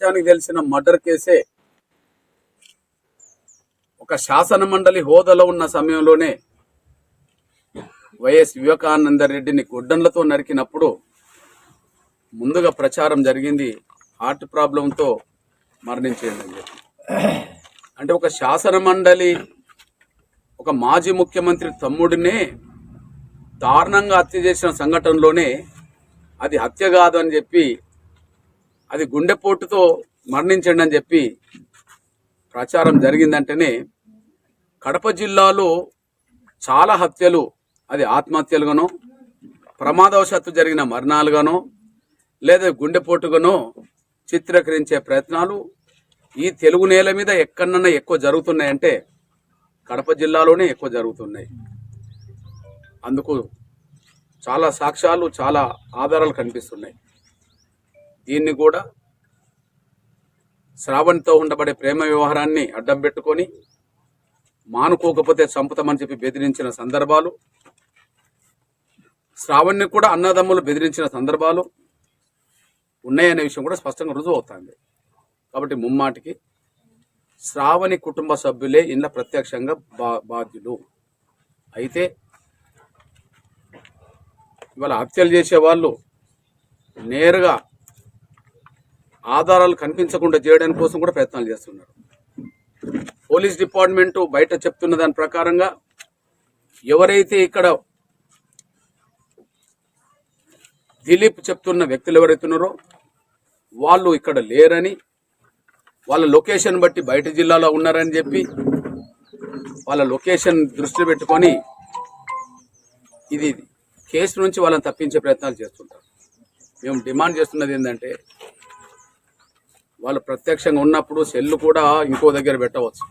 ప్రపంచానికి తెలిసిన మర్డర్ కేసే ఒక శాసన మండలి హోదాలో ఉన్న సమయంలోనే వైఎస్ వివేకానంద రెడ్డిని గొడ్డన్లతో నరికినప్పుడు ముందుగా ప్రచారం జరిగింది హార్ట్ ప్రాబ్లంతో మరణించిందని చెప్పి. అంటే ఒక శాసన మండలి ఒక మాజీ ముఖ్యమంత్రి తమ్ముడినే దారుణంగా హత్య చేసిన సంఘటనలోనే అది హత్య కాదు అని చెప్పి, అది గుండెపోటుతో మరణించండి అని చెప్పి ప్రచారం జరిగిందంటేనే కడప జిల్లాలో చాలా హత్యలు అది ఆత్మహత్యలుగానో ప్రమాదవశాత్తు జరిగిన మరణాలుగానో లేదా గుండెపోటుగానో చిత్రీకరించే ప్రయత్నాలు ఈ తెలుగు నేల మీద ఎక్కడన్నా ఎక్కువ జరుగుతున్నాయంటే కడప జిల్లాలోనే ఎక్కువ జరుగుతున్నాయి. అందుకు చాలా సాక్ష్యాలు, చాలా ఆధారాలు కనిపిస్తున్నాయి. దీన్ని కూడా శ్రావణ్తో ఉండబడే ప్రేమ వ్యవహారాన్ని అడ్డం పెట్టుకొని మానుకోకపోతే చంపుతామని చెప్పి బెదిరించిన సందర్భాలు, శ్రావణ్ని కూడా అన్నదమ్ములు బెదిరించిన సందర్భాలు ఉన్నాయనే విషయం కూడా స్పష్టంగా రుజువు అవుతుంది. కాబట్టి ముమ్మాటికి శ్రావణి కుటుంబ సభ్యులే ఇంట్లో ప్రత్యక్షంగా బాధ్యులు. అయితే ఇవాళ హత్యలు చేసే వాళ్ళు నేరుగా ఆధారాలు కనిపించకుండా చేయడానికి కోసం కూడా ప్రయత్నాలు చేస్తున్నారు. పోలీస్ డిపార్ట్మెంటు బయట చెప్తున్న దాని ప్రకారంగా ఎవరైతే ఇక్కడ దిలీప్ చెప్తున్న వ్యక్తులు ఎవరైతున్నారో వాళ్ళు ఇక్కడ లేరని, వాళ్ళ లొకేషన్ బట్టి బయట జిల్లాలో ఉన్నారని చెప్పి వాళ్ళ లొకేషన్ దృష్టిలో పెట్టుకొని ఇది కేసు నుంచి వాళ్ళని తప్పించే ప్రయత్నాలు చేస్తుంటారు. మేము డిమాండ్ చేస్తున్నది ఏంటంటే వాళ్ళు ప్రత్యక్షంగా ఉన్నప్పుడు సెల్లు కూడా ఇంకో దగ్గర పెట్టవచ్చు,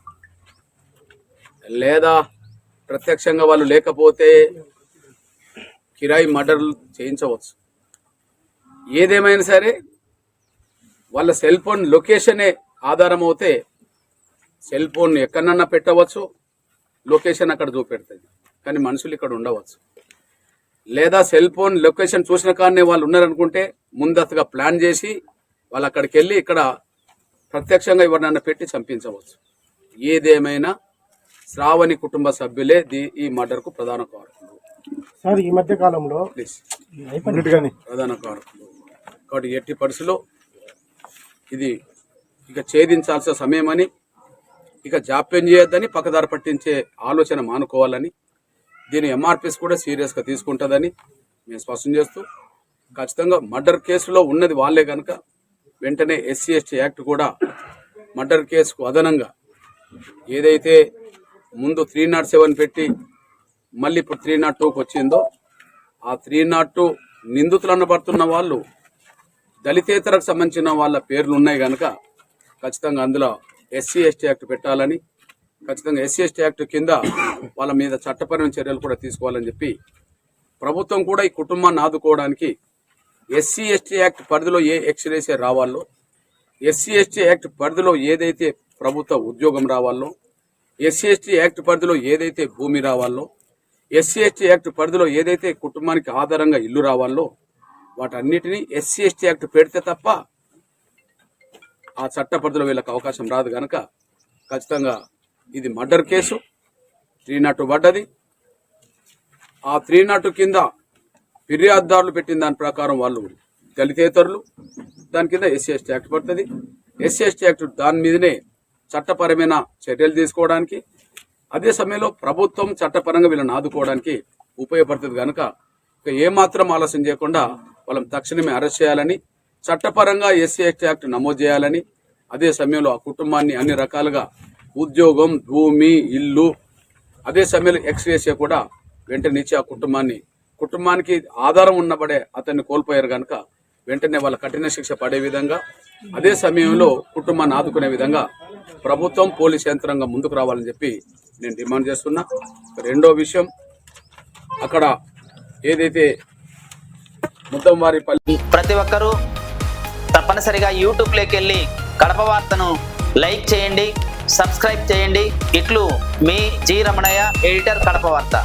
లేదా ప్రత్యక్షంగా వాళ్ళు లేకపోతే కిరాయి మర్డర్లు చేయించవచ్చు. ఏదేమైనా సరే వాళ్ళ సెల్ ఫోన్ లొకేషనే ఆధారం అవుతే సెల్ ఫోన్ ఎక్కడన్నా పెట్టవచ్చు, లొకేషన్ అక్కడ చూపెడుతుంది, కానీ మనుషులు ఇక్కడ ఉండవచ్చు. లేదా సెల్ ఫోన్ లొకేషన్ చూసిన కాడనే వాళ్ళు ఉన్నారనుకుంటే ముందస్తుగా ప్లాన్ చేసి వాళ్ళు అక్కడికి వెళ్ళి ఇక్కడ ప్రత్యక్షంగా ఎవరినన్నా పెట్టి చంపించవచ్చు. ఏదేమైనా శ్రావణి కుటుంబ సభ్యులే ఈ మర్డర్కు ప్రధాన కారకులు. సార్ ఈ మధ్య కాలంలో ప్రధాన కారకులు కాబట్టి ఎట్టి పరిస్థితుల్లో ఇది ఇక ఛేదించాల్సిన సమయమని, ఇక జాప్యం చేయొద్దని, పక్కదారి పట్టించే ఆలోచన మానుకోవాలని, దీని ఎంఆర్పిఎస్ కూడా సీరియస్గా తీసుకుంటుందని మేము స్పష్టం చేస్తూ, ఖచ్చితంగా మర్డర్ కేసులో ఉన్నది వాళ్ళే కనుక వెంటనే SC/ST యాక్ట్ కూడా మర్డర్ కేసుకు అదనంగా ఏదైతే ముందు 307 పెట్టి మళ్ళీ ఇప్పుడు 302కు వచ్చిందో ఆ 302 నిందితులు అనబడుతున్న వాళ్ళు దళితేతరకు సంబంధించిన వాళ్ళ పేర్లు ఉన్నాయి కనుక ఖచ్చితంగా అందులో SC/ST యాక్ట్ పెట్టాలని, ఖచ్చితంగా SC/ST యాక్ట్ కింద వాళ్ళ మీద చట్టపరమైన చర్యలు కూడా తీసుకోవాలని చెప్పి ప్రభుత్వం కూడా ఈ కుటుంబాన్ని ఆదుకోవడానికి SC/ST యాక్ట్ పరిధిలో ఏ ఎక్స్రేసే రావాలో, SC/ST యాక్ట్ పరిధిలో ఏదైతే ప్రభుత్వ ఉద్యోగం రావాలో, SC/ST యాక్ట్ పరిధిలో ఏదైతే భూమి రావాలో, SC/ST యాక్ట్ పరిధిలో ఏదైతే కుటుంబానికి ఆధారంగా ఇల్లు రావాలో వాటన్నిటినీ SC/ST యాక్ట్ పెడితే తప్ప ఆ చట్ట పరిధిలో వీళ్ళకి అవకాశం రాదు కనుక ఖచ్చితంగా ఇది మర్డర్ కేసు 302 పడ్డది. ఆ 302 కింద ఫిర్యాదుదారులు పెట్టిన దాని ప్రకారం వాళ్ళు దళితేతరులు, దాని కింద SC/ST యాక్ట్ పడుతుంది. SC/ST యాక్ట్ దాని మీదనే చట్టపరమైన చర్యలు తీసుకోవడానికి, అదే సమయంలో ప్రభుత్వం చట్టపరంగా వీళ్ళని ఆదుకోవడానికి ఉపయోగపడుతుంది కనుక ఇక ఏమాత్రం ఆలస్యం చేయకుండా వాళ్ళని తక్షణమే అరెస్ట్ చేయాలని, చట్టపరంగా SC/ST యాక్ట్ నమోదు చేయాలని, అదే సమయంలో ఆ కుటుంబాన్ని అన్ని రకాలుగా ఉద్యోగం, భూమి, ఇల్లు, అదే సమయంలో ఎక్స్రేసే కూడా వెంటనే ఇచ్చి ఆ కుటుంబానికి ఆధారం ఉన్నబడే అతన్ని కోల్పోయారు కనుక వెంటనే వాళ్ళ కఠిన శిక్ష పడే విధంగా, అదే సమయంలో కుటుంబాన్ని ఆదుకునే విధంగా ప్రభుత్వం, పోలీస్ యంత్రాంగం ముందుకు రావాలని చెప్పి నేను డిమాండ్ చేస్తున్నా. రెండో విషయం, అక్కడ ఏదైతే ముత్తంవారిపల్లి ప్రతి ఒక్కరూ తప్పనిసరిగా యూట్యూబ్లోకి వెళ్ళి కడప వార్తను లైక్ చేయండి, సబ్స్క్రైబ్ చేయండి. ఇట్లు మీ జి రమణయ్య, ఎడిటర్, కడప వార్త.